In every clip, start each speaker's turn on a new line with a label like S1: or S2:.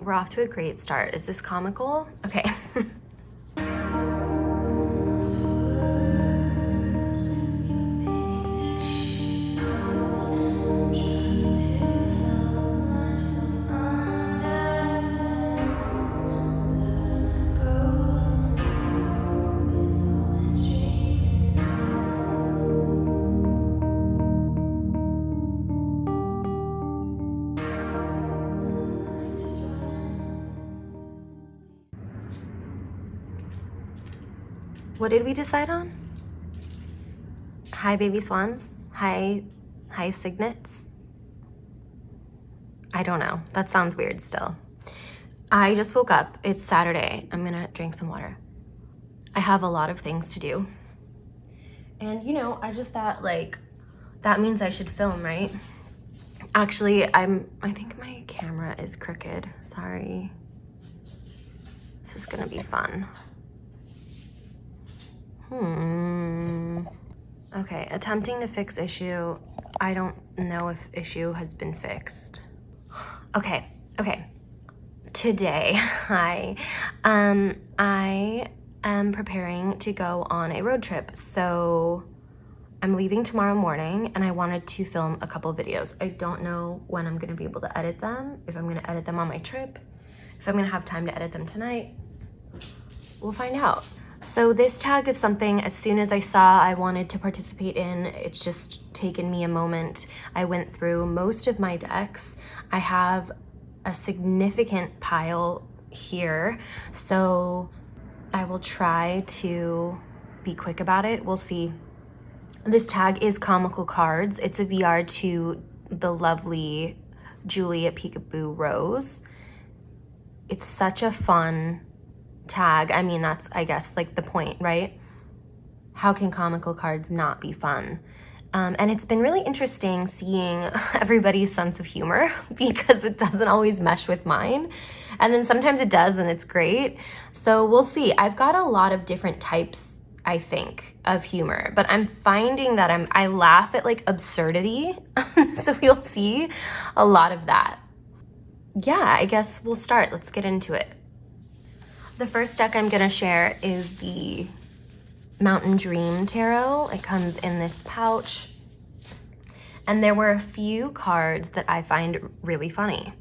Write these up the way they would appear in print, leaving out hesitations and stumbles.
S1: We're off to a great start. Is this comical? Okay. What did we decide on? Hi, baby swans. Hi, cygnets. I don't know. That sounds weird still. I just woke up. It's Saturday. I'm gonna drink some water. I have a lot of things to do. And you know, I just thought like, that means I should film, right? Actually, I think my camera is crooked. Sorry. This is gonna be fun. Okay, attempting to fix issue. I don't know if issue has been fixed. Okay. Today, I am preparing to go on a road trip. So I'm leaving tomorrow morning and I wanted to film a couple videos. I don't know when I'm gonna be able to edit them, if I'm gonna edit them on my trip, if I'm gonna have time to edit them tonight. We'll find out. So this tag is something as soon as I saw I wanted to participate in. It's just taken me a moment. I went through most of my decks. I have a significant pile here, so I will try to be quick about it. We'll see. This tag is Comical Cards. It's a VR to the lovely Julia Peekaboo Rose. It's such a fun tag. I mean, that's, I guess, like the point, right? How can comical cards not be fun? And it's been really interesting seeing everybody's sense of humor because it doesn't always mesh with mine. And then sometimes it does and it's great. So we'll see. I've got a lot of different types, I think, of humor, but I'm finding that I laugh at like absurdity. So you'll see a lot of that. Yeah, I guess we'll start. Let's get into it. The first deck I'm gonna share is the Mountain Dream Tarot. It comes in this pouch. And there were a few cards that I find really funny.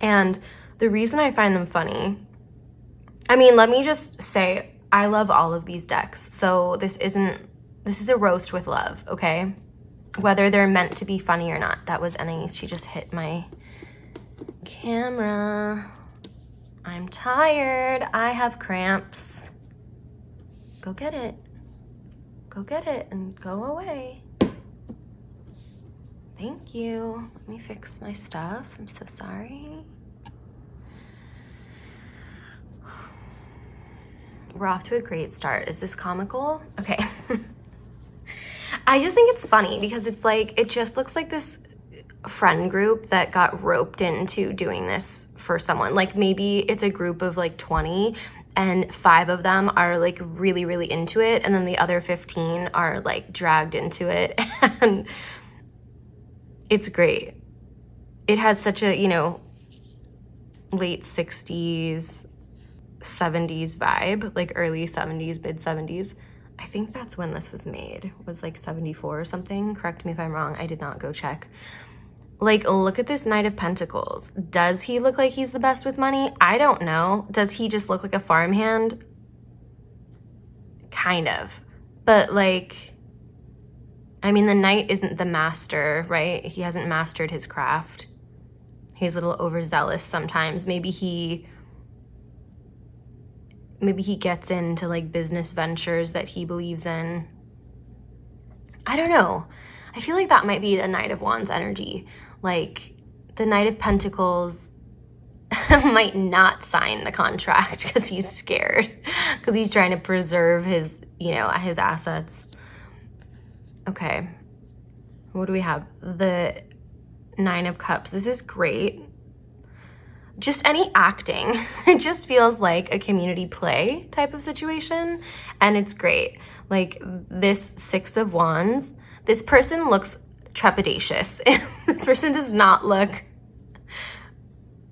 S1: And the reason I find them funny, I mean, let me just say, I love all of these decks. So this is a roast with love, okay? Whether they're meant to be funny or not. That was Anais, she just hit my camera. I'm tired, I have cramps. Go get it. Go get it and go away. Thank you. Let me fix my stuff. I'm so sorry. We're off to a great start. Is this comical? Okay. I just think it's funny because it's like, it just looks like this friend group that got roped into doing this for someone. Like maybe it's a group of like 20 and 5 of them are like really, really into it. And then the other 15 are like dragged into it. And it's great. It has such a, you know, late 60s, 70s vibe, like early 70s, mid 70s. I think that's when this was made. It was like 74 or something. Correct me if I'm wrong. I did not go check. Like, look at this Knight of Pentacles. Does he look like he's the best with money? I don't know. Does he just look like a farmhand? Kind of. But like, I mean, the Knight isn't the master, right? He hasn't mastered his craft. He's a little overzealous sometimes. Maybe he gets into like business ventures that he believes in. I don't know. I feel like that might be the Knight of Wands energy. Like the Knight of Pentacles might not sign the contract because he's scared, because he's trying to preserve his, you know, his assets. Okay, what do we have? The Nine of Cups. This is great. Just any acting. It just feels like a community play type of situation, and it's great. Like this Six of Wands, this person looks trepidatious. This person does not look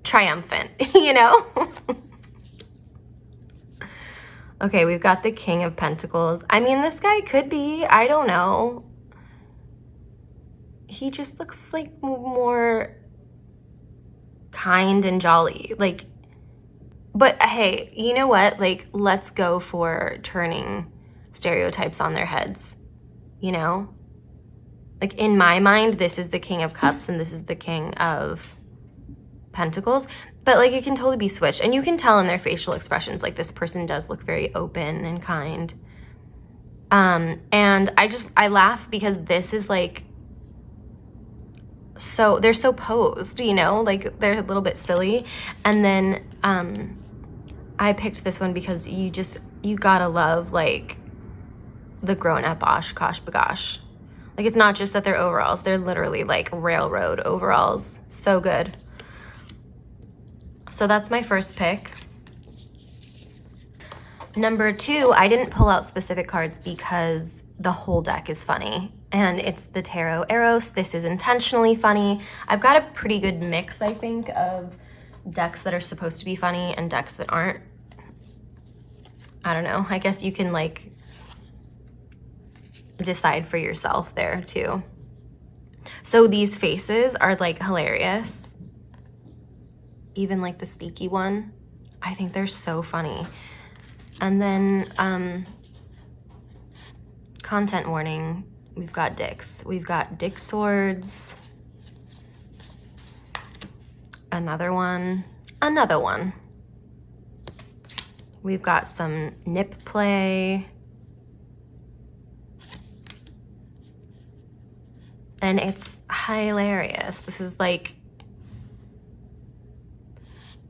S1: triumphant, you know? Okay, we've got the King of Pentacles. I mean, this guy could be, I don't know. He just looks like more kind and jolly. Like, but hey, you know what? Like, let's go for turning stereotypes on their heads, you know? Like, in my mind, this is the King of Cups and this is the King of Pentacles. But, like, it can totally be switched. And you can tell in their facial expressions, like, this person does look very open and kind. And I laugh because this is, like, so, they're so posed, you know? Like, they're a little bit silly. And then I picked this one because you gotta love, like, the grown-up Oshkosh bagosh. Like, it's not just that they're overalls. They're literally, like, railroad overalls. So good. So that's my first pick. Number 2, I didn't pull out specific cards because the whole deck is funny. And it's the Tarot Eros. This is intentionally funny. I've got a pretty good mix, I think, of decks that are supposed to be funny and decks that aren't. I don't know. I guess you can, like, decide for yourself there, too. So these faces are, like, hilarious. Even, like, the sneaky one. I think they're so funny. And then, content warning, we've got dicks. We've got dick swords. Another one. Another one. We've got some nip play. And it's hilarious. This is like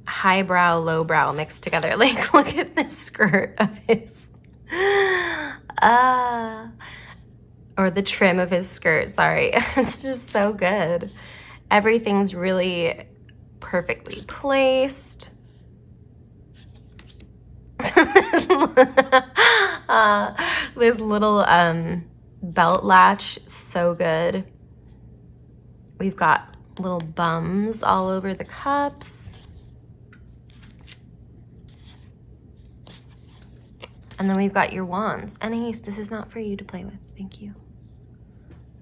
S1: highbrow, lowbrow mixed together. Like, look at this skirt of his. Or the trim of his skirt, sorry. It's just so good. Everything's really perfectly placed. This little belt latch, so good. We've got little bums all over the cups. And then we've got your wands. Anais, this is not for you to play with. Thank you.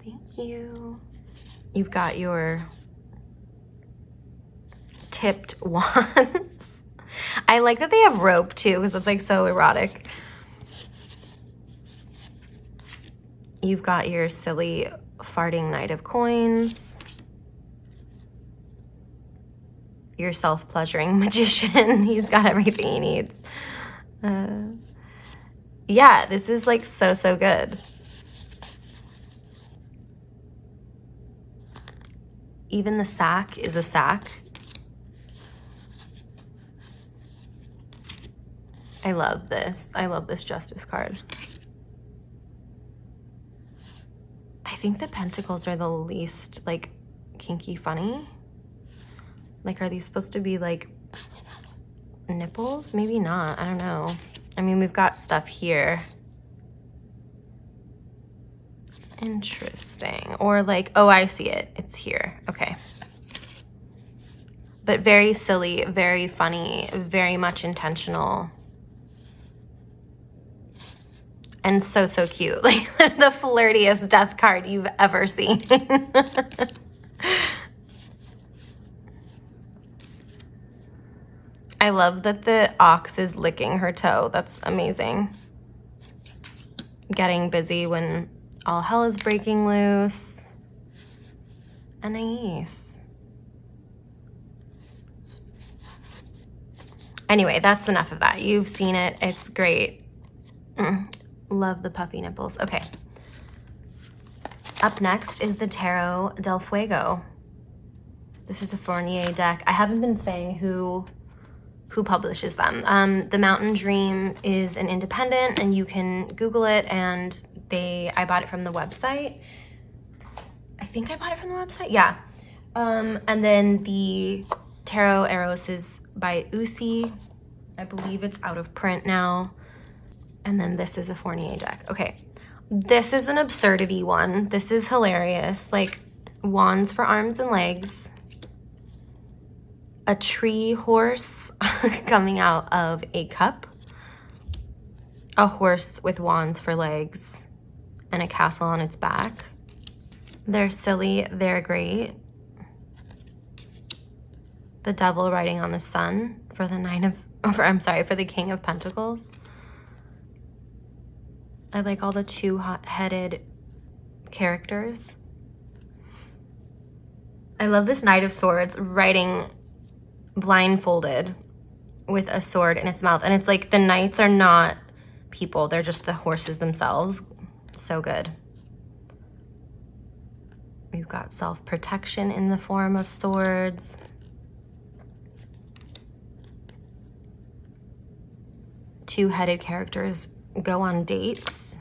S1: Thank you. You've got your tipped wands. I like that they have rope too, because it's like so erotic. You've got your silly farting Knight of Coins. Your self-pleasuring magician. He's got everything he needs. Yeah, this is like so good. Even the sack is a sack. I love this. I love this Justice card. I think the pentacles are the least, like, kinky funny. Like, are these supposed to be, like, nipples? Maybe not. I don't know. I mean, we've got stuff here. Interesting. Or, like, oh, I see it. It's here. Okay. But very silly, very funny, very much intentional. And so cute. Like, the flirtiest death card you've ever seen. I love that the ox is licking her toe. That's amazing. Getting busy when all hell is breaking loose. Anais. Anyway, that's enough of that. You've seen it. It's great. Love the puffy nipples. Okay. Up next is the Tarot del Fuego. This is a Fournier deck. I haven't been saying who publishes them. The Mountain Dream is an independent, and you can Google it, and I bought it from the website. I think I bought it from the website, yeah. And then the Tarot Eros is by Usi. I believe it's out of print now. And then this is a Fournier deck. Okay, this is an absurdity one. This is hilarious. Like, wands for arms and legs. a tree horse coming out of a cup, a horse with wands for legs, and a castle on its back. They're silly, they're great. The devil riding on the sun for the for the King of Pentacles. I like all the two-headed characters. I love this Knight of Swords riding blindfolded with a sword in its mouth. And it's like the knights are not people, they're just the horses themselves. So good. We've got self-protection in the form of swords. Two-headed characters go on dates.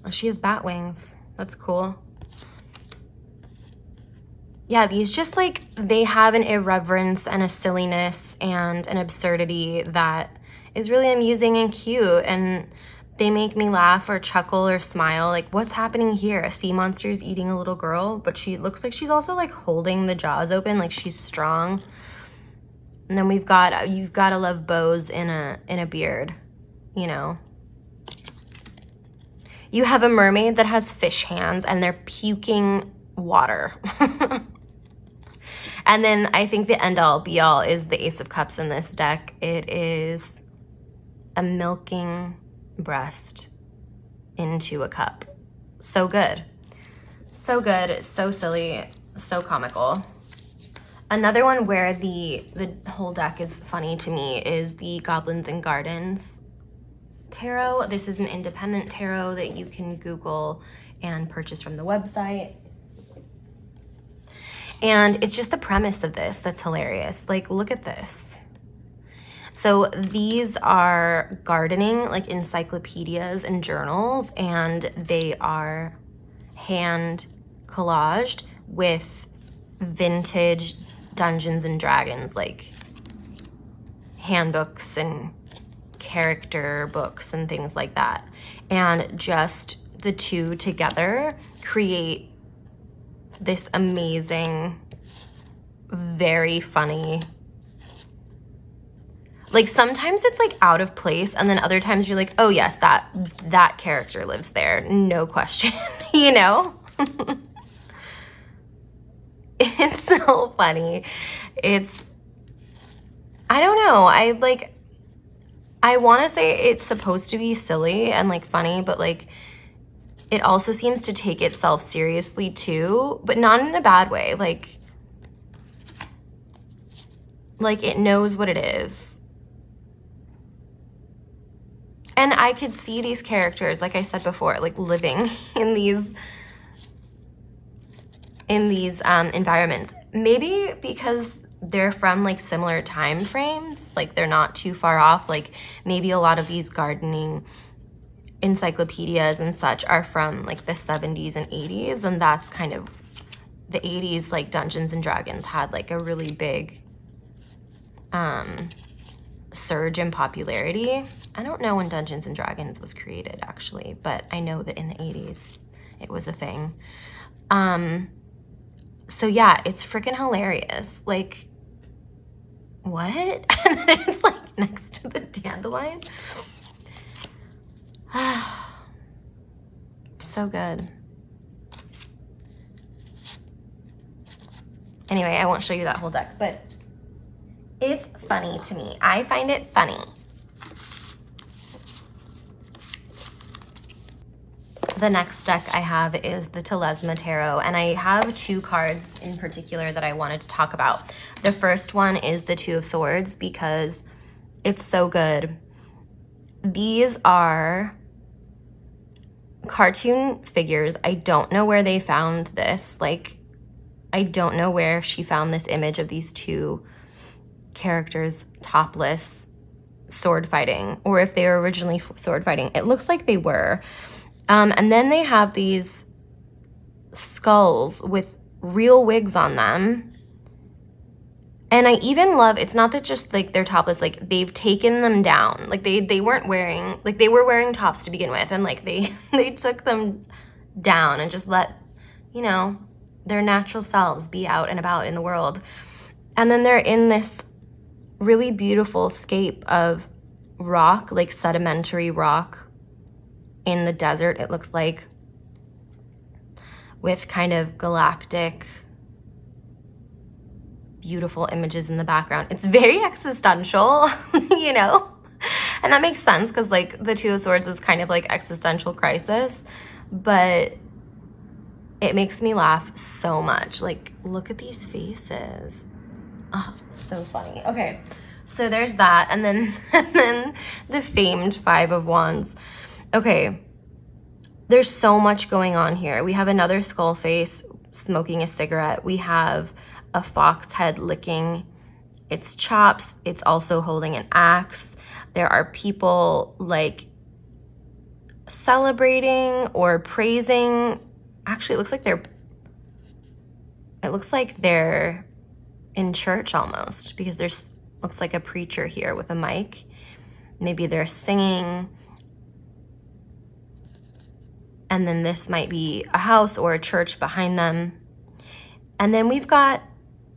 S1: Oh, she has bat wings. That's cool. Yeah, these just like, they have an irreverence and a silliness and an absurdity that is really amusing and cute, and they make me laugh or chuckle or smile. Like, what's happening here? A sea monster is eating a little girl, but she looks like she's also like holding the jaws open, like she's strong. And then we've got, you've got to love bows in a beard, you know. You have a mermaid that has fish hands and they're puking water. And then I think the end all be all is the Ace of Cups in this deck. It is a milking breast into a cup. So good. So good, so silly, so comical. Another one where the whole deck is funny to me is the Goblins and Gardens tarot. This is an independent tarot that you can Google and purchase from the website. And it's just the premise of this that's hilarious. Like, look at this. So these are gardening, like encyclopedias and journals, and they are hand collaged with vintage Dungeons and Dragons, like handbooks and character books and things like that. And just the two together create this amazing, very funny, like sometimes it's like out of place, and then other times you're like, oh yes, that character lives there, no question. You know. It's so funny. It's, I don't know, I want to say it's supposed to be silly and like funny, but like it also seems to take itself seriously too, but not in a bad way. Like it knows what it is. And I could see these characters, like I said before, like living in these environments. Maybe because they're from like similar time frames, like they're not too far off. Like maybe a lot of these gardening encyclopedias and such are from like the 70s and 80s, and that's kind of the 80s. Like Dungeons and Dragons had like a really big surge in popularity. I don't know when Dungeons and Dragons was created actually, but I know that in the 80s it was a thing. So yeah, it's freaking hilarious. Like, what? And then it's like next to the dandelion. So good. Anyway, I won't show you that whole deck, but it's funny to me. I find it funny. The next deck I have is the Telesma Tarot, and I have two cards in particular that I wanted to talk about. The first one is the Two of Swords because it's so good. These are cartoon figures. I don't know where they found this. Like, I don't know where she found this image of these two characters topless sword fighting, or if they were originally sword fighting. It looks like they were. And then they have these skulls with real wigs on them. And I even love, it's not that just like they're topless, like they've taken them down. Like they weren't wearing, like they were wearing tops to begin with, and like they took them down and just let, you know, their natural selves be out and about in the world. And then they're in this really beautiful scape of rock, like sedimentary rock in the desert, it looks like, with kind of galactic, beautiful images in the background. It's very existential, you know? And that makes sense because, like, the Two of Swords is kind of like existential crisis, but it makes me laugh so much. Like, look at these faces. Oh, it's so funny. Okay, so there's that, and then the famed Five of Wands. Okay, there's so much going on here. We have another skull face smoking a cigarette. We have a fox head licking its chops. It's also holding an axe. There are people like celebrating or praising. Actually, it looks like they're in church almost, because looks like a preacher here with a mic. Maybe they're singing. And then this might be a house or a church behind them. And then we've got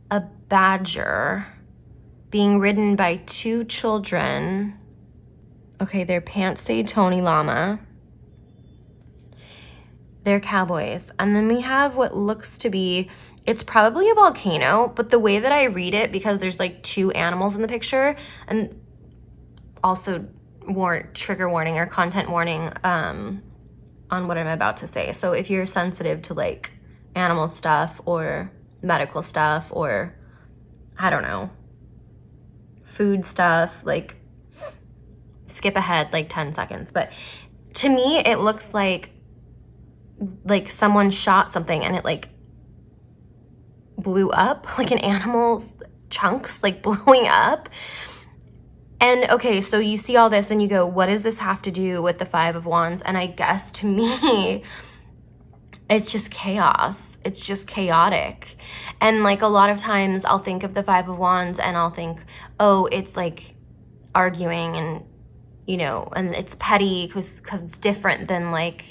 S1: a badger being ridden by two children. Okay, their pants say Tony Llama. They're cowboys. And then we have what looks to be, it's probably a volcano, but the way that I read it, because there's like two animals in the picture, and also trigger warning or content warning on what I'm about to say. So if you're sensitive to like animal stuff or medical stuff or, I don't know, food stuff, like skip ahead like 10 seconds. But to me, it looks like someone shot something and it like blew up, like an animal's chunks like blowing up. And okay, so you see all this and you go, what does this have to do with the Five of Wands? And I guess to me, it's just chaos. It's just chaotic. And like a lot of times I'll think of the Five of Wands and I'll think, oh, it's like arguing and, you know, and it's petty because it's different than like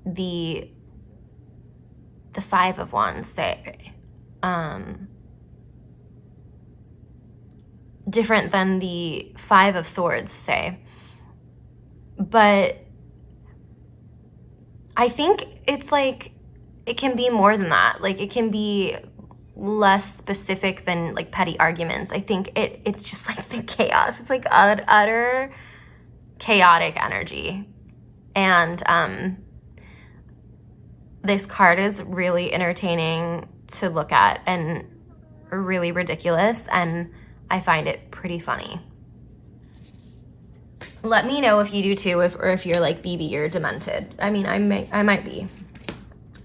S1: the Five of Wands say. Different than the Five of Swords say. But I think it's like, it can be more than that. Like it can be less specific than like petty arguments. I think it's just like the chaos. It's like utter chaotic energy. And this card is really entertaining to look at and really ridiculous, and I find it pretty funny. Let me know if you do too, or if you're like BB or demented. I mean, I might be.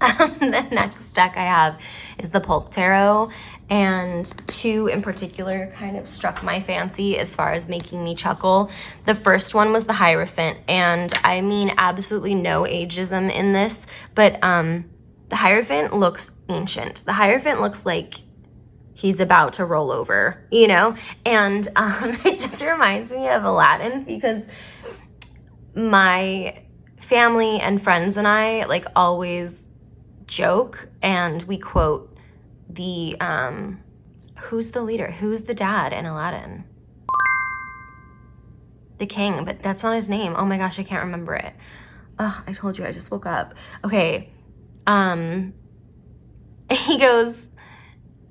S1: The next deck I have is the Pulp Tarot, and two in particular kind of struck my fancy as far as making me chuckle. The first one was the Hierophant, and I mean absolutely no ageism in this, but the Hierophant looks ancient. The Hierophant looks like he's about to roll over, you know? And it just reminds me of Aladdin, because my family and friends and I like always joke and we quote the, who's the leader? Who's the dad in Aladdin? The king, but that's not his name. Oh my gosh, I can't remember it. Oh, I told you, I just woke up. Okay.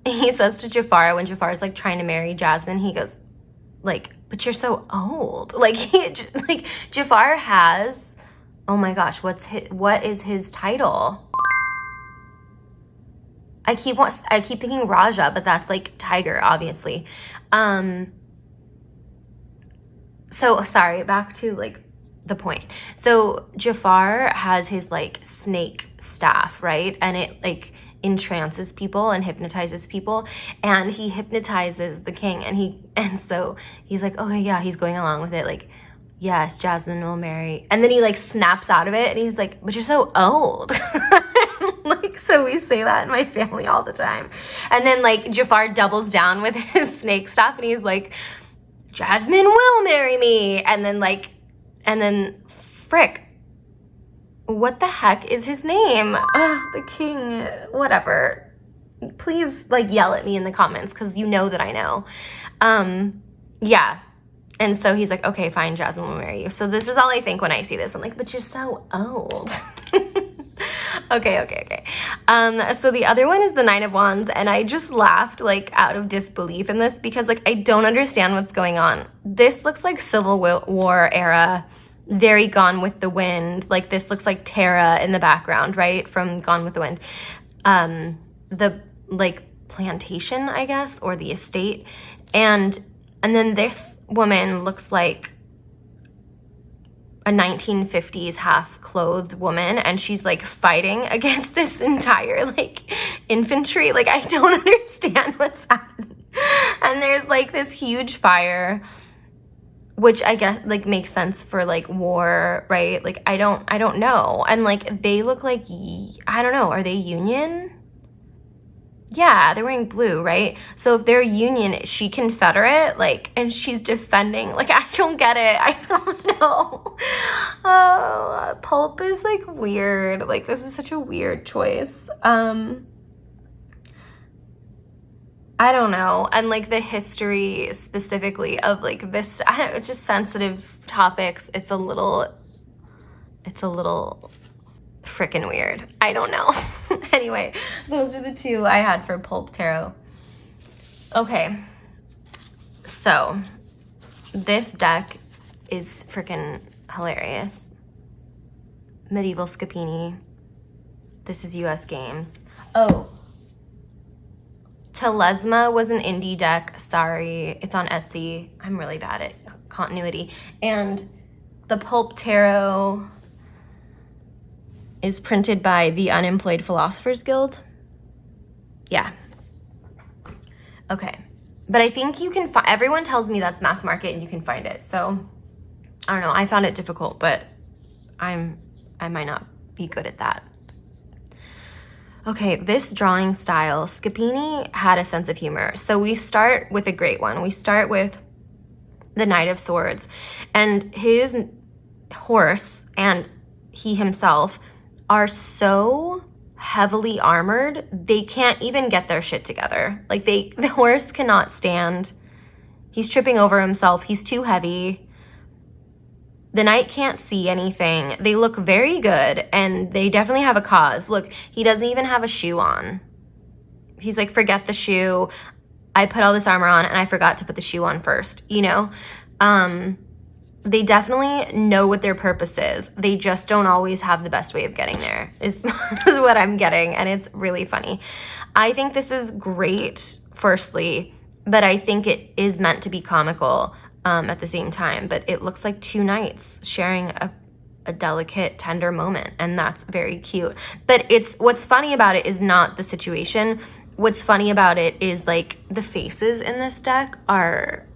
S1: He says to Jafar, when Jafar's like trying to marry Jasmine, he goes like, but you're so old. Like Jafar has, oh my gosh, what is his title? I keep thinking Raja, but that's like tiger, obviously. So sorry, back to like the point. So Jafar has his like snake staff, right? And it like entrances people and hypnotizes people, and he hypnotizes the king, and so he's like, oh yeah, he's going along with it, like, yes, Jasmine will marry, and then he like snaps out of it and he's like, but you're so old. Like, so we say that in my family all the time. And then like Jafar doubles down with his snake staff and he's like, Jasmine will marry me. And then frick, what the heck is his name? The king, whatever. please like yell at me in the comments because you know that I know. Yeah. And so he's like, okay, fine, Jasmine will marry you. So this is all I think when I see this. I'm like, but you're so old. Okay. So the other one is the Nine of Wands, and I just laughed like out of disbelief in this because like I don't understand what's going on. This looks like Civil War era, very Gone with the Wind. Like this looks like Tara in the background, right? From Gone with the Wind. The like plantation, I guess, or the estate. And then this woman looks like a 1950s half-clothed woman, and she's like fighting against this entire like infantry. Like I don't understand what's happening. And there's like this huge fire, which I guess like makes sense for like war, right? Like I don't know. And like they look like, I don't know, are they Union? Yeah, they're wearing blue, right? So if they're Union, is she Confederate? Like, and she's defending, like, I don't get it. I don't know. Oh, Pulp is like weird. Like, this is such a weird choice. I don't know. And like the history specifically of like this, I don't know, it's just sensitive topics. It's a little freaking weird. I don't know. Anyway, those are the two I had for Pulp Tarot. Okay, so this deck is freaking hilarious. Medieval Scapini. This is US Games. Oh, Telesma was an indie deck. Sorry, it's on Etsy. I'm really bad at continuity. And the Pulp Tarot is printed by the Unemployed Philosophers Guild. Yeah. Okay. But I think you can find, everyone tells me that's mass market and you can find it. So I don't know. I found it difficult, but I might not be good at that. Okay, this drawing style, Scapini had a sense of humor. So we start with a great one. We start with the Knight of Swords, and his horse and he himself are so heavily armored, they can't even get their shit together. Like the horse cannot stand. He's tripping over himself. He's too heavy. The knight can't see anything. They look very good, and they definitely have a cause. Look, he doesn't even have a shoe on. He's like, forget the shoe. I put all this armor on, and I forgot to put the shoe on first, you know? They definitely know what their purpose is. They just don't always have the best way of getting there, is what I'm getting, and it's really funny. I think this is great, firstly, but I think it is meant to be comical at the same time. But it looks like two knights sharing a delicate, tender moment, and that's very cute. But what's funny about it is not the situation. What's funny about it is like the faces in this deck are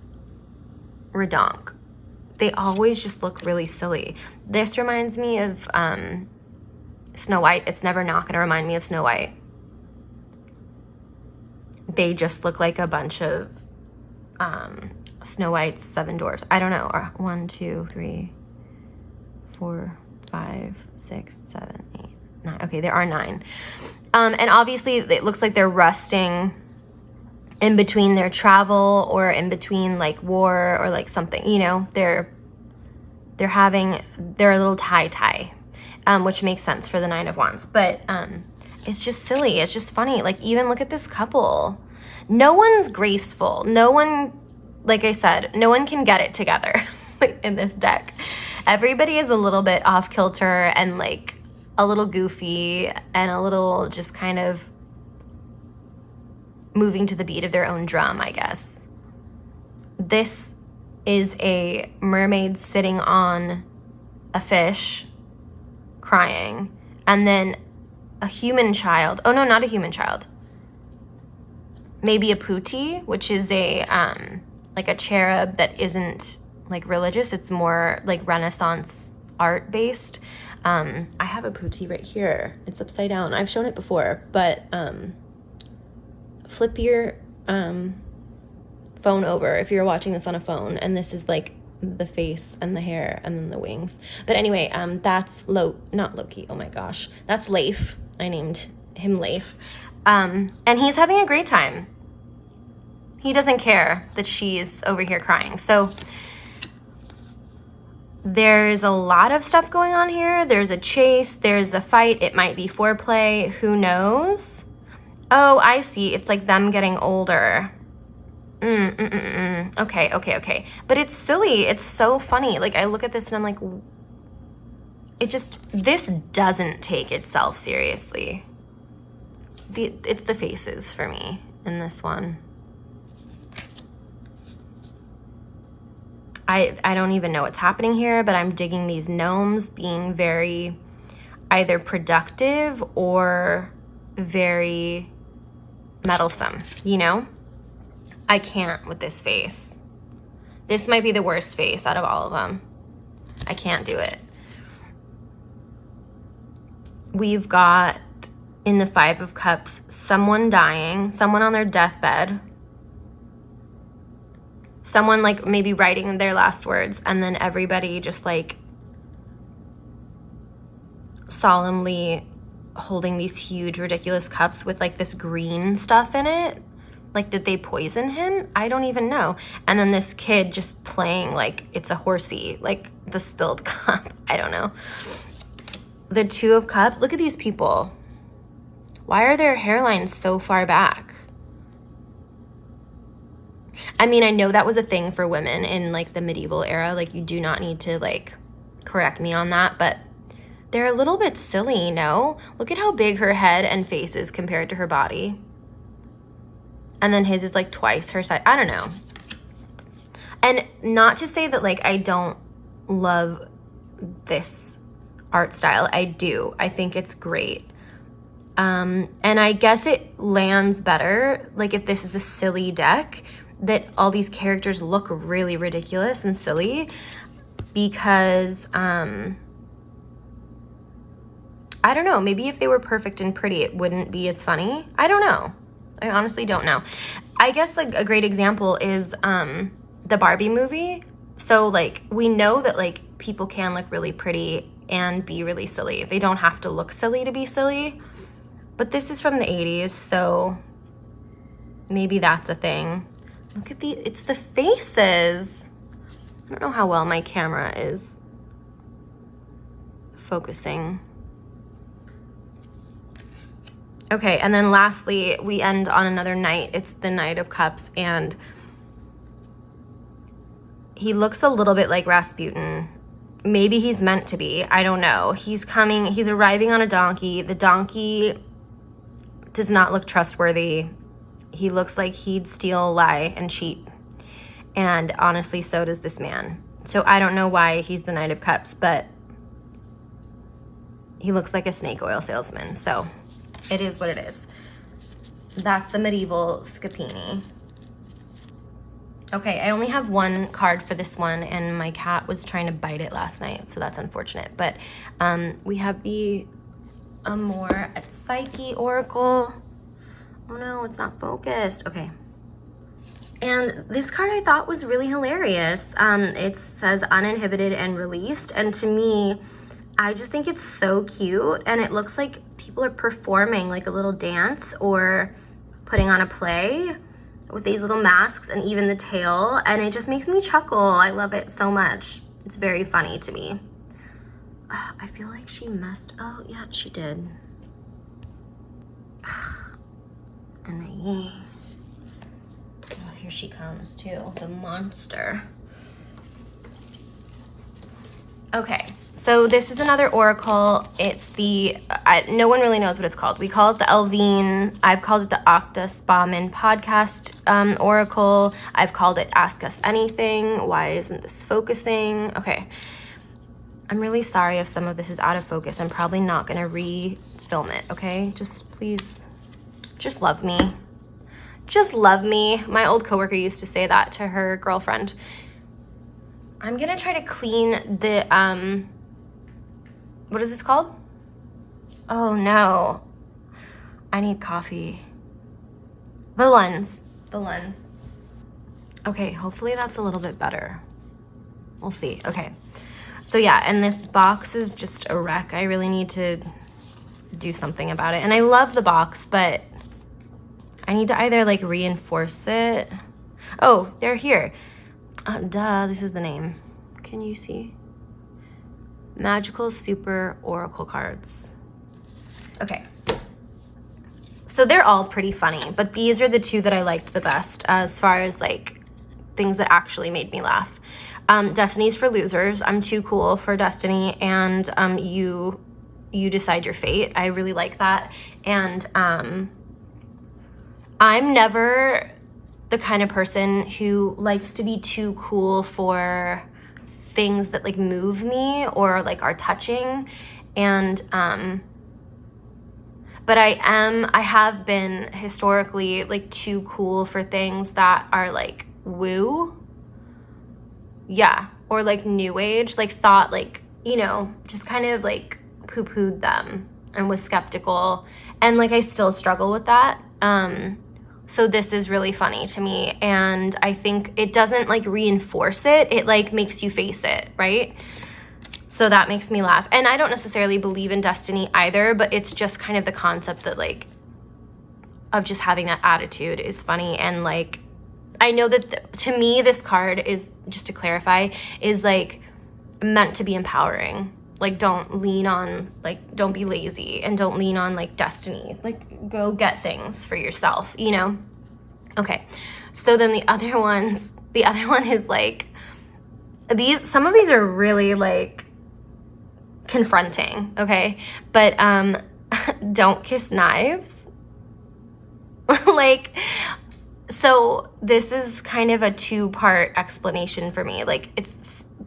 S1: redonk. They always just look really silly. This reminds me of Snow White. It's never not going to remind me of Snow White. They just look like a bunch of Snow White's seven dwarfs. I don't know. 1, 2, 3, 4, 5, 6, 7, 8, 9. Okay, there are 9. And obviously it looks like they're resting in between their travel or in between like war or like something, you know, they're a little tie, which makes sense for the Nine of Wands. But it's just silly. It's just funny. Like, even look at this couple. No one's graceful. No one, like I said, no one can get it together in this deck. Everybody is a little bit off kilter and like a little goofy and a little just kind of moving to the beat of their own drum, I guess. This is a mermaid sitting on a fish crying, and then a human child. Oh no, not a human child. Maybe a putti, which is a like a cherub that isn't like religious. It's more like Renaissance art based. I have a putti right here. It's upside down. I've shown it before, but flip your phone over if you're watching this on a phone, and this is like the face and the hair and then the wings. But anyway, that's not Loki. Oh my gosh, that's Leif. I named him Leif. And he's having a great time. He doesn't care that she's over here crying. So there's a lot of stuff going on here. There's a chase, there's a fight. It might be foreplay, who knows? Oh, I see. It's like them getting older. Okay. But it's silly. It's so funny. Like, I look at this and I'm like, this doesn't take itself seriously. It's the faces for me in this one. I don't even know what's happening here, but I'm digging these gnomes being very either productive or very meddlesome, you know? I can't with this face. This might be the worst face out of all of them. I can't do it. We've got, in the Five of Cups, someone dying, someone on their deathbed, someone like maybe writing their last words, and then everybody just like solemnly holding these huge, ridiculous cups with like this green stuff in it. Like, did they poison him? I don't even know. And then this kid just playing like it's a horsey, like the spilled cup. I don't know. The Two of Cups. Look at these people. Why are their hairlines so far back? I mean, I know that was a thing for women in like the medieval era. Like, you do not need to like correct me on that, but they're a little bit silly, no? Look at how big her head and face is compared to her body. And then his is like twice her size. I don't know. And not to say that like I don't love this art style. I do. I think it's great. And I guess it lands better like if this is a silly deck, that all these characters look really ridiculous and silly, because I don't know, maybe if they were perfect and pretty it wouldn't be as funny. I don't know. I honestly don't know. I guess like a great example is the Barbie movie. So like we know that like people can look really pretty and be really silly. They don't have to look silly to be silly. But this is from the 80s, so maybe that's a thing. Look at it's the faces. I don't know how well my camera is focusing. Okay, and then lastly, we end on another knight. It's the Knight of Cups, and he looks a little bit like Rasputin. Maybe he's meant to be. I don't know. He's arriving on a donkey. The donkey does not look trustworthy. He looks like he'd steal, lie, and cheat. And honestly, so does this man. So I don't know why he's the Knight of Cups, but he looks like a snake oil salesman. So it is what it is. That's the medieval Scapini. Okay, I only have one card for this one, and my cat was trying to bite it last night, so that's unfortunate. But we have the Amor at Psyche Oracle. Oh no, it's not focused. Okay. And this card I thought was really hilarious. It says uninhibited and released. And to me, I just think it's so cute. And it looks like people are performing like a little dance or putting on a play with these little masks and even the tail. And it just makes me chuckle. I love it so much. It's very funny to me. I feel like she messed. Oh, yeah, she did. Anais. Oh, here she comes too, the monster. Okay, so this is another oracle. It's the, no one really knows what it's called. We call it the Elvine. I've called it the Octa Spaman podcast oracle. I've called it Ask Us Anything. Why isn't this focusing? Okay, I'm really sorry if some of this is out of focus. I'm probably not gonna re-film it, okay? Just please, just love me. Just love me. My old coworker used to say that to her girlfriend. I'm gonna try to clean the, what is this called? Oh no, I need coffee. The lens. Okay, hopefully that's a little bit better. We'll see, okay. So yeah, and this box is just a wreck. I really need to do something about it. And I love the box, but I need to either like reinforce it. Oh, they're here. Duh, this is the name. Can you see? Magical Super Oracle cards. Okay. So they're all pretty funny, but these are the two that I liked the best as far as like things that actually made me laugh. Destiny's for Losers. I'm too cool for Destiny, and you decide your fate. I really like that. And I'm never the kind of person who likes to be too cool for things that like move me or like are touching. And but I have been historically like too cool for things that are like woo. Yeah, or like new age, like thought like, you know, just kind of like poo-pooed them and was skeptical, and like I still struggle with that. So this is really funny to me, and I think it doesn't like reinforce it, it like makes you face it, right? So that makes me laugh. And I don't necessarily believe in destiny either, but it's just kind of the concept that like of just having that attitude is funny. And like I know that to me this card is, just to clarify, is like meant to be empowering. Like don't lean on, like don't be lazy, and don't lean on like destiny. Like go get things for yourself, you know? Okay, so then the other one is like, some of these are really like confronting, okay? But don't kiss knives. Like, so this is kind of a two-part explanation for me. Like it's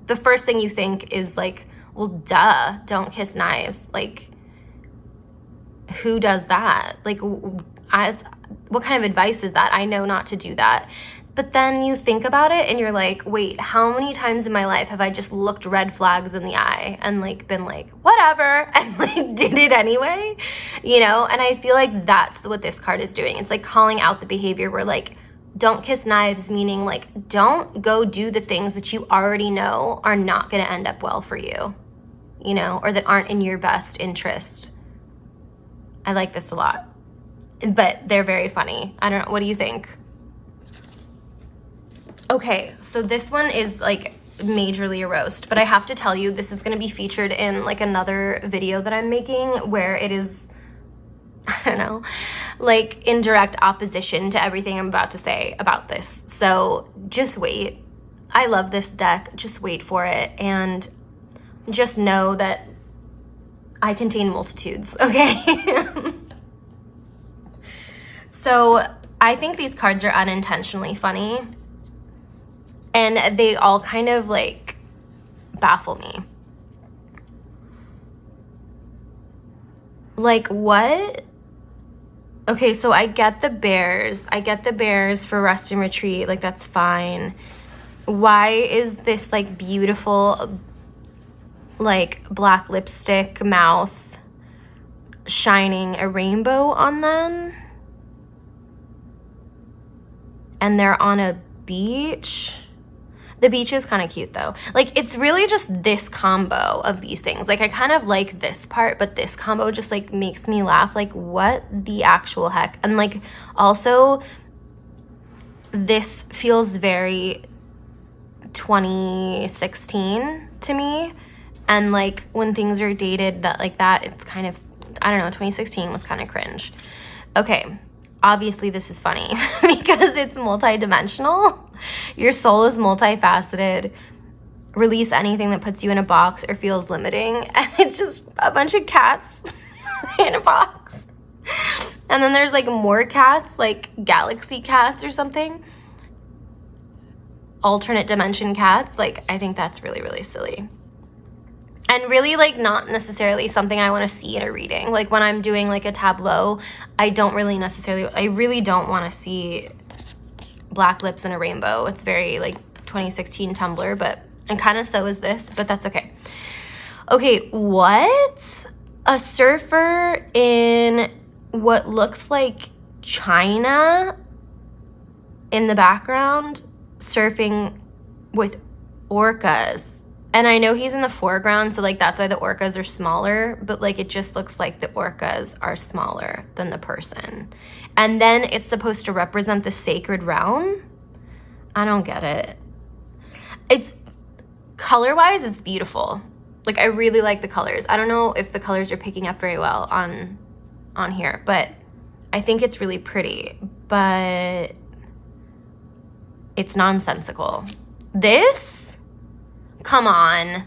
S1: the first thing you think is like, well, duh, don't kiss knives. Like, who does that? Like, what kind of advice is that? I know not to do that. But then you think about it and you're like, wait, how many times in my life have I just looked red flags in the eye and like been like, whatever, and like did it anyway, you know? And I feel like that's what this card is doing. It's like calling out the behavior where like, don't kiss knives, meaning like, don't go do the things that you already know are not gonna end up well for you, you know, or that aren't in your best interest. I like this a lot, but they're very funny. I don't know, what do you think? Okay, so this one is like majorly a roast, but I have to tell you, this is gonna be featured in like another video that I'm making where it is, I don't know, like in direct opposition to everything I'm about to say about this. So just wait. I love this deck, just wait for it, and just know that I contain multitudes, okay? So I think these cards are unintentionally funny, and they all kind of like baffle me. Like what? Okay, so I get the bears. I get the bears for rest and retreat. Like that's fine. Why is this like beautiful like black lipstick mouth shining a rainbow on them? And they're on a beach. The beach is kind of cute though. Like it's really just this combo of these things. Like I kind of like this part, but this combo just like makes me laugh. Like what the actual heck? And like also this feels very 2016 to me. And like when things are dated that like that, it's kind of, I don't know, 2016 was kind of cringe. Okay. Obviously this is funny because it's multi-dimensional. Your soul is multifaceted. Release anything that puts you in a box or feels limiting. And it's just a bunch of cats in a box. And then there's like more cats, like galaxy cats or something. Alternate dimension cats. Like I think that's really, really silly. And really like not necessarily something I want to see in a reading. Like when I'm doing like a tableau, I really don't want to see black lips and a rainbow. It's very like 2016 Tumblr, and kind of so is this, but that's okay. Okay, what? A surfer in what looks like China in the background surfing with orcas. And I know he's in the foreground, so like that's why the orcas are smaller, but like it just looks like the orcas are smaller than the person. And then it's supposed to represent the sacred realm. I don't get it. It's color-wise, it's beautiful. Like I really like the colors. I don't know if the colors are picking up very well on here, but I think it's really pretty, but it's nonsensical. This, come on.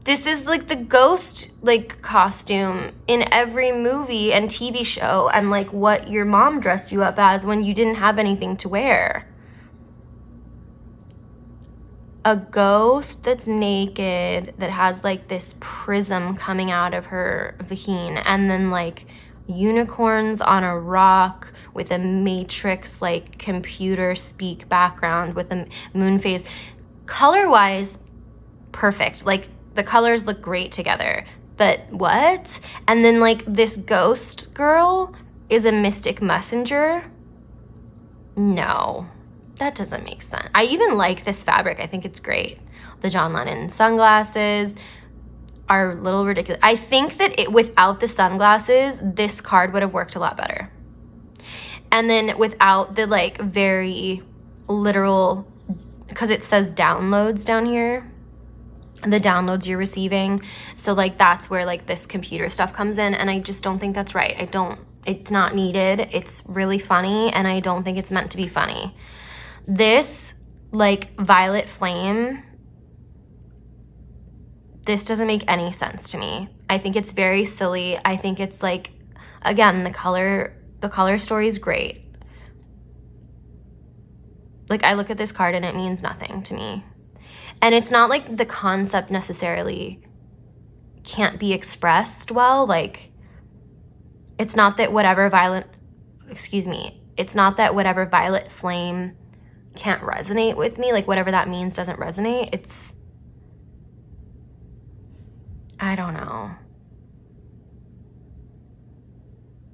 S1: This is like the ghost like costume in every movie and TV show, and like what your mom dressed you up as when you didn't have anything to wear. A ghost that's naked that has like this prism coming out of her vagina, and then like unicorns on a rock with a matrix like computer speak background with a moon phase. Color wise, perfect. Like the colors look great together, but what? And then like this ghost girl is a mystic messenger. No, that doesn't make sense. I even like this fabric. I think it's great. The John Lennon sunglasses are a little ridiculous. I think that without the sunglasses, this card would have worked a lot better. And then without the like very literal, because it says downloads down here, the downloads you're receiving. So like that's where like this computer stuff comes in, and I just don't think that's right. It's not needed. It's really funny, and I don't think it's meant to be funny. This like violet flame, this doesn't make any sense to me. I think it's very silly. I think it's like, again, the color story is great. Like I look at this card and it means nothing to me. And it's not like the concept necessarily can't be expressed well. Like it's not that whatever violet flame can't resonate with me. Like whatever that means doesn't resonate. I don't know.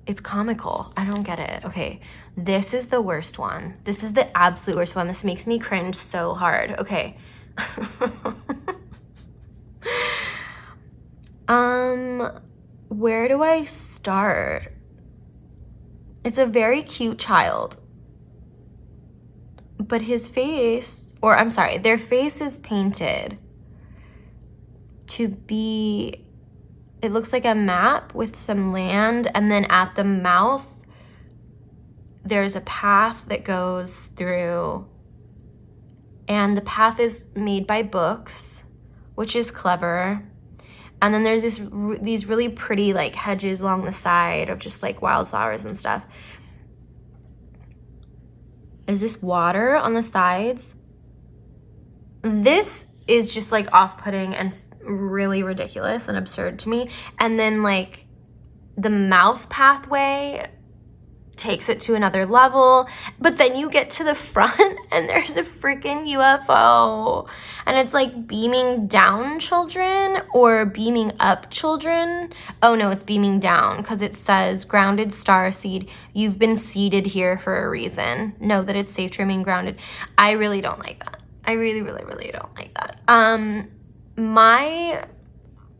S1: It's comical. I don't get it. Okay, this is the worst one. This is the absolute worst one. This makes me cringe so hard. Okay. Where do I start? It's a very cute child. But their face is painted to be, it looks like a map with some land, and then at the mouth there's a path that goes through, and the path is made by books, which is clever. And then there's these really pretty like hedges along the side of just like wildflowers and stuff. Is this water on the sides? This is just like off-putting and really ridiculous and absurd to me. And then like the mouth pathway takes it to another level, but then you get to the front and there's a freaking UFO, and it's like beaming down children or beaming up children. Oh no, it's beaming down because it says grounded star seed, you've been seated here for a reason, know that it's safe to remain grounded. I really don't like that. I really don't like that.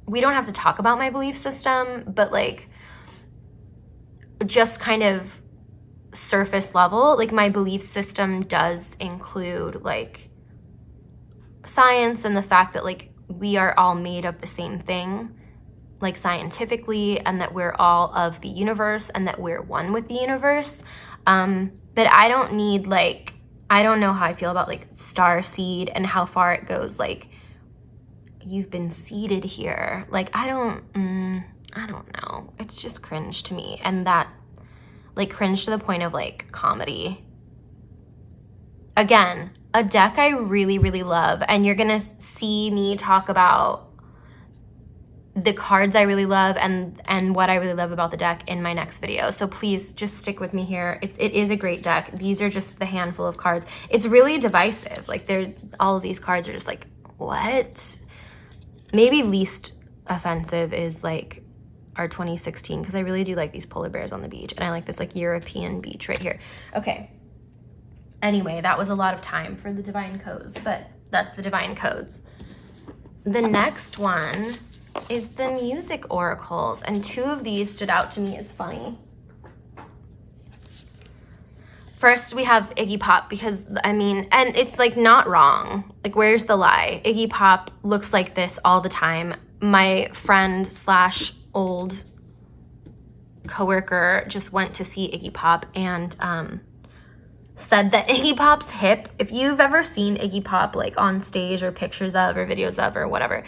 S1: We don't have to talk about my belief system, but like just kind of surface level, like my belief system does include like science and the fact that like we are all made of the same thing, like scientifically, and that we're all of the universe and that we're one with the universe. But I don't need like, I don't know how I feel about like star seed and how far it goes. Like you've been seated here. Like I don't know. It's just cringe to me, and that like cringe to the point of like comedy. Again, a deck I really love, and you're gonna see me talk about the cards I really love and what I really love about the deck in my next video. So please just stick with me here. It is a great deck. These are just the handful of cards. It's really divisive. Like all of these cards are just like, what? Maybe least offensive is like our 2016, because I really do like these polar bears on the beach, and I like this like European beach right here. Okay. Anyway, that was a lot of time for the divine codes, but that's the divine codes. the next one is the music oracles, and 2 of these stood out to me as funny. First, we have Iggy Pop because, I mean, and it's like not wrong. Like, where's the lie? Iggy Pop looks like this all the time. My friend / old coworker just went to see Iggy Pop and said that Iggy Pop's hip, if you've ever seen Iggy Pop like on stage or pictures of or videos of or whatever,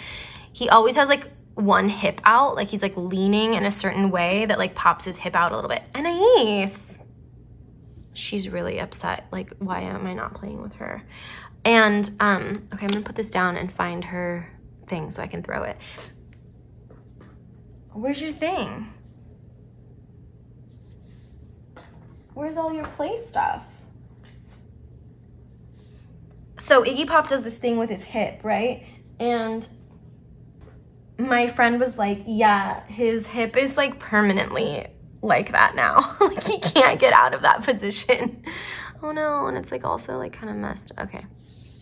S1: he always has like one hip out, like he's like leaning in a certain way that like pops his hip out a little bit. Anais, she's really upset. Like, why am I not playing with her? And okay, I'm gonna put this down and find her thing so I can throw it. Where's your thing? Where's all your play stuff? So Iggy Pop does this thing with his hip, right? And my friend was like, yeah, his hip is like permanently like that now. Like he can't get out of that position. Oh no, and it's like also like kind of messed. Okay.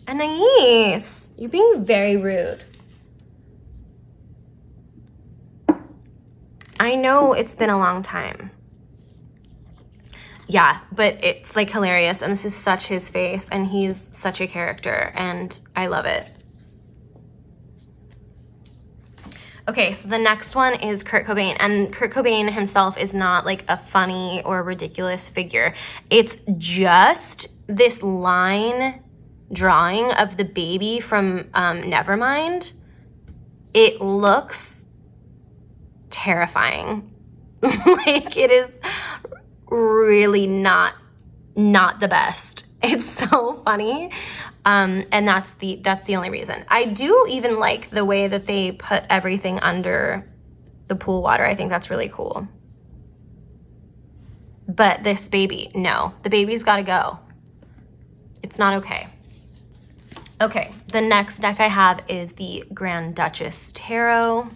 S1: Anais, you're being very rude. I know it's been a long time. Yeah, but it's like hilarious, and this is such his face, and he's such a character, and I love it. Okay, so the next one is Kurt Cobain, and Kurt Cobain himself is not like a funny or ridiculous figure. It's just this line drawing of the baby from Nevermind. It looks terrifying. Like it is really not the best. It's so funny. And that's the only reason. I do even like the way that they put everything under the pool water. I think that's really cool. But this baby, no. The baby's gotta go. It's not okay. Okay, the next deck I have is the Grand Duchess Tarot.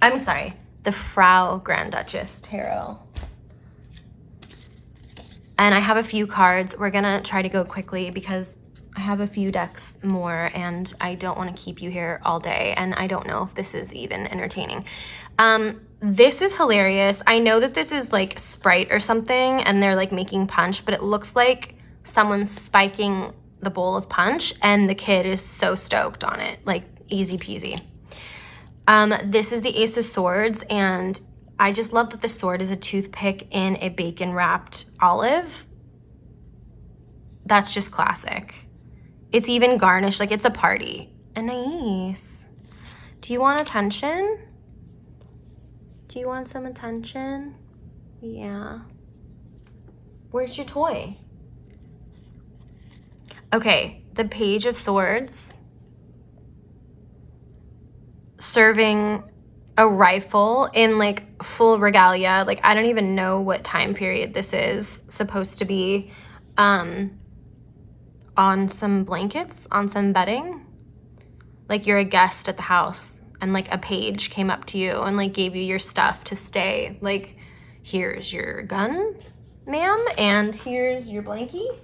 S1: I'm sorry, the Frau Grand Duchess Tarot. And I have a few cards. We're gonna try to go quickly because I have a few decks more and I don't wanna keep you here all day, and I don't know if this is even entertaining. This is hilarious. I know that this is like Sprite or something and they're like making punch, but it looks like someone's spiking the bowl of punch and the kid is so stoked on it, like easy peasy. This is the Ace of Swords, and I just love that the sword is a toothpick in a bacon wrapped olive. That's just classic. It's even garnished, like it's a party. Anais, do you want attention? Do you want some attention? Yeah. Where's your toy? Okay, the Page of Swords serving a rifle in like full regalia. Like I don't even know what time period this is supposed to be. On some blankets, on some bedding. Like you're a guest at the house and like a page came up to you and like gave you your stuff to stay. Like, here's your gun, ma'am, and here's your blankie.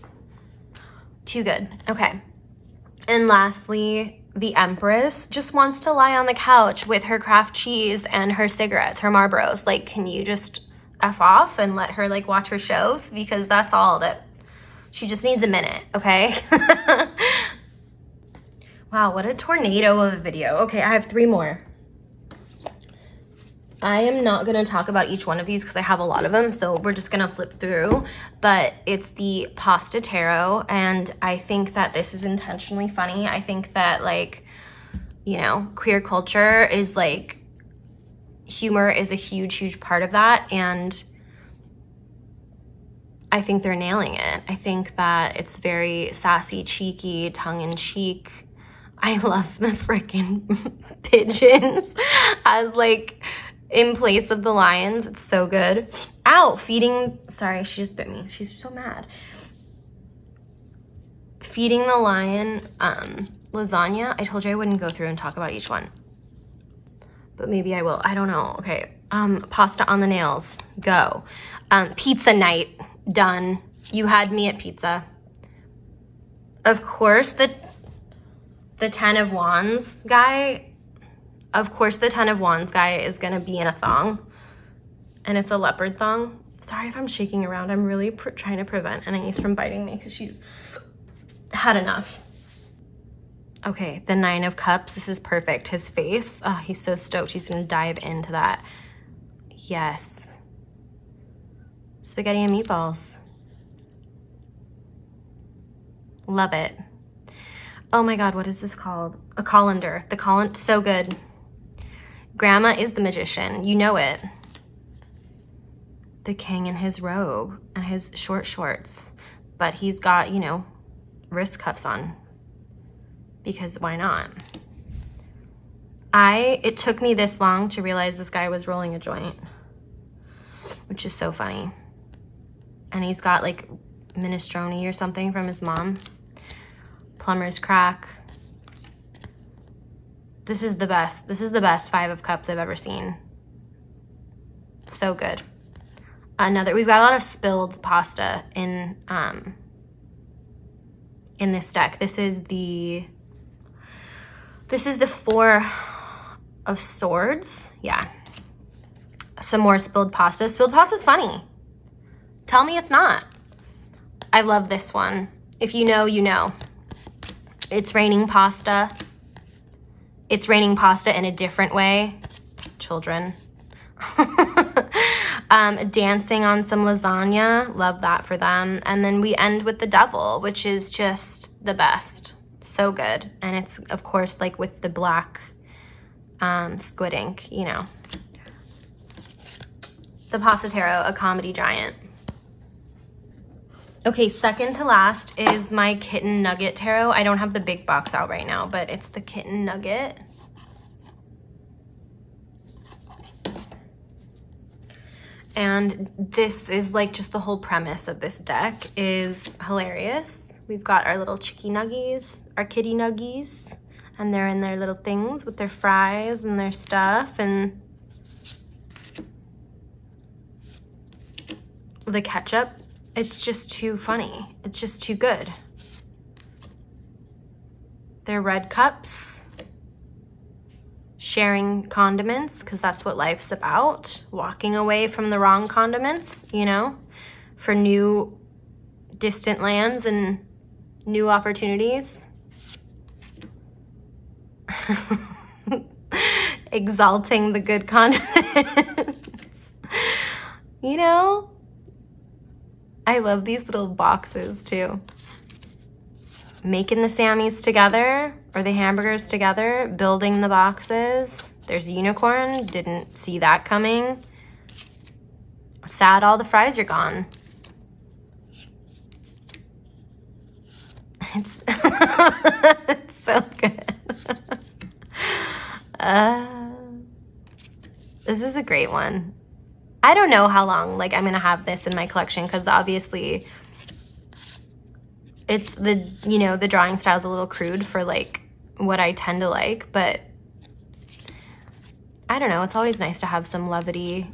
S1: Too good. Okay. And lastly, the Empress just wants to lie on the couch with her Kraft cheese and her cigarettes, her Marlboros. Like, can you just F off and let her like watch her shows? Because that's all that she just needs a minute, okay? Wow, what a tornado of a video. Okay, I have 3 more. I am not gonna talk about each one of these because I have a lot of them, so we're just gonna flip through. But it's the Pasta Tarot, and I think that this is intentionally funny. I think that, like, you know, queer culture is like, humor is a huge, huge part of that, and I think they're nailing it. I think that it's very sassy, cheeky, tongue-in-cheek. I love the freaking pigeons as like in place of the lions. It's so good. Ow, feeding, sorry, she just bit me. She's so mad. Feeding the lion lasagna. I told you I wouldn't go through and talk about each one, but maybe I will. I don't know. Okay, pasta on the nails, go. Pizza night, done. You had me at pizza. Of course, the 10 of Wands guy, Of course, the Ten of Wands guy is gonna be in a thong, and it's a leopard thong. Sorry if I'm shaking around. I'm really trying to prevent Anais from biting me because she's had enough. Okay, the Nine of Cups. This is perfect. His face. Oh, he's so stoked. He's gonna dive into that. Yes. Spaghetti and meatballs. Love it. Oh my God, what is this called? A colander. The colander, so good. Grandma is the magician. You know it. The king in his robe and his short shorts. But he's got, you know, wrist cuffs on. Because why not? It took me this long to realize this guy was rolling a joint, which is so funny. And he's got like minestrone or something from his mom. Plumber's crack. This is the best. This is the best Five of Cups I've ever seen. So good. We've got a lot of spilled pasta in this deck. This is the Four of Swords. Yeah. Some more spilled pasta. Spilled pasta's funny. Tell me it's not. I love this one. If you know, you know. It's raining pasta. It's raining pasta in a different way. Children. Dancing on some lasagna. Love that for them. And then we end with the Devil, which is just the best. So good. And it's, of course, like with the black squid ink, you know. The Pasta Tarot, a comedy giant. Okay, second to last is my Kitten Nugget Tarot. I don't have the big box out right now, but it's the Kitten Nugget. And this is like just the whole premise of this deck is hilarious. We've got our little chicky nuggies, our kitty nuggies, and they're in their little things with their fries and their stuff, and the ketchup. It's just too funny. It's just too good. They're red cups. Sharing condiments, because that's what life's about. Walking away from the wrong condiments, you know, for new distant lands and new opportunities. Exalting the good condiments. You know, I love these little boxes too. Making the Sammies together, or the hamburgers together, building the boxes. There's a unicorn, didn't see that coming. Sad all the fries are gone. It's, it's so good. This is a great one. I don't know how long like I'm gonna have this in my collection, because obviously it's the, you know, the drawing style's a little crude for like what I tend to like, but I don't know, it's always nice to have some levity.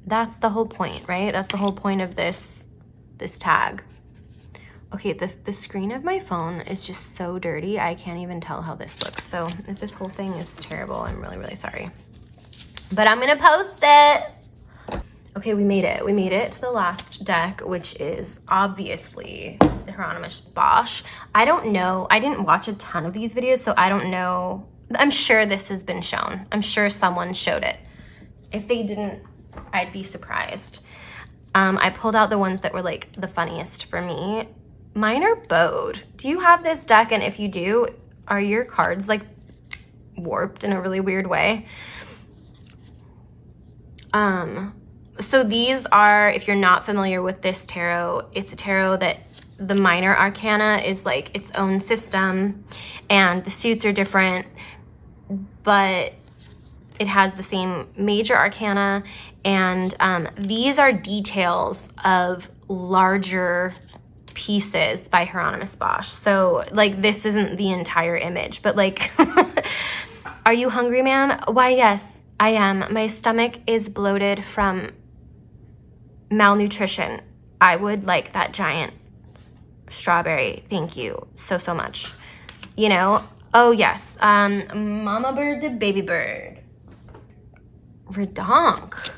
S1: That's the whole point, right? That's the whole point of this tag. Okay, the screen of my phone is just so dirty, I can't even tell how this looks. So if this whole thing is terrible, I'm really, really sorry. But I'm gonna post it. Okay, we made it. We made it to the last deck, which is obviously the Hieronymus Bosch. I don't know. I didn't watch a ton of these videos, so I don't know. I'm sure this has been shown. I'm sure someone showed it. If they didn't, I'd be surprised. I pulled out the ones that were like the funniest for me. Mine are bowed. Do you have this deck? And if you do, are your cards like warped in a really weird way? So these are, if you're not familiar with this tarot, it's a tarot that the minor arcana is like its own system, and the suits are different, but it has the same major arcana, and these are details of larger pieces by Hieronymus Bosch. So like this isn't the entire image, but like, are you hungry, ma'am? Why, yes, I am. My stomach is bloated from malnutrition. I would like that giant strawberry. Thank you so, so much. You know, Oh, yes. Mama bird to baby bird. Redonk.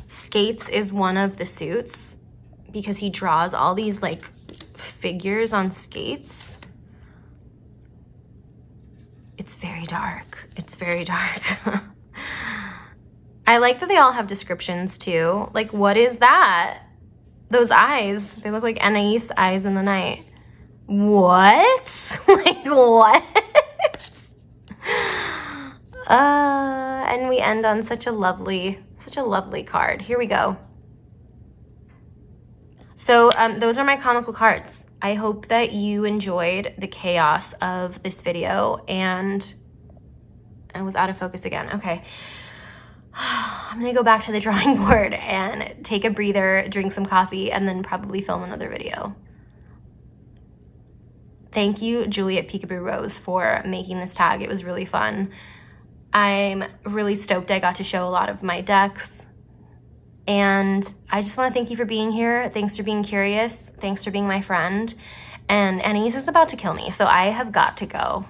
S1: Skates is one of the suits because he draws all these like figures on skates. It's very dark. It's very dark. I like that they all have descriptions too. Like, what is that? Those eyes, they look like Anais eyes in the night. What? Like, what? And we end on such a lovely card. Here we go. So those are my comical cards. I hope that you enjoyed the chaos of this video, and I was out of focus again. Okay. I'm gonna go back to the drawing board and take a breather, drink some coffee, and then probably film another video. Thank you, Juliet Peekaboo Rose, for making this tag. It was really fun. I'm really stoked I got to show a lot of my decks. And I just want to thank you for being here. Thanks for being curious. Thanks for being my friend. And Anais is about to kill me, so I have got to go.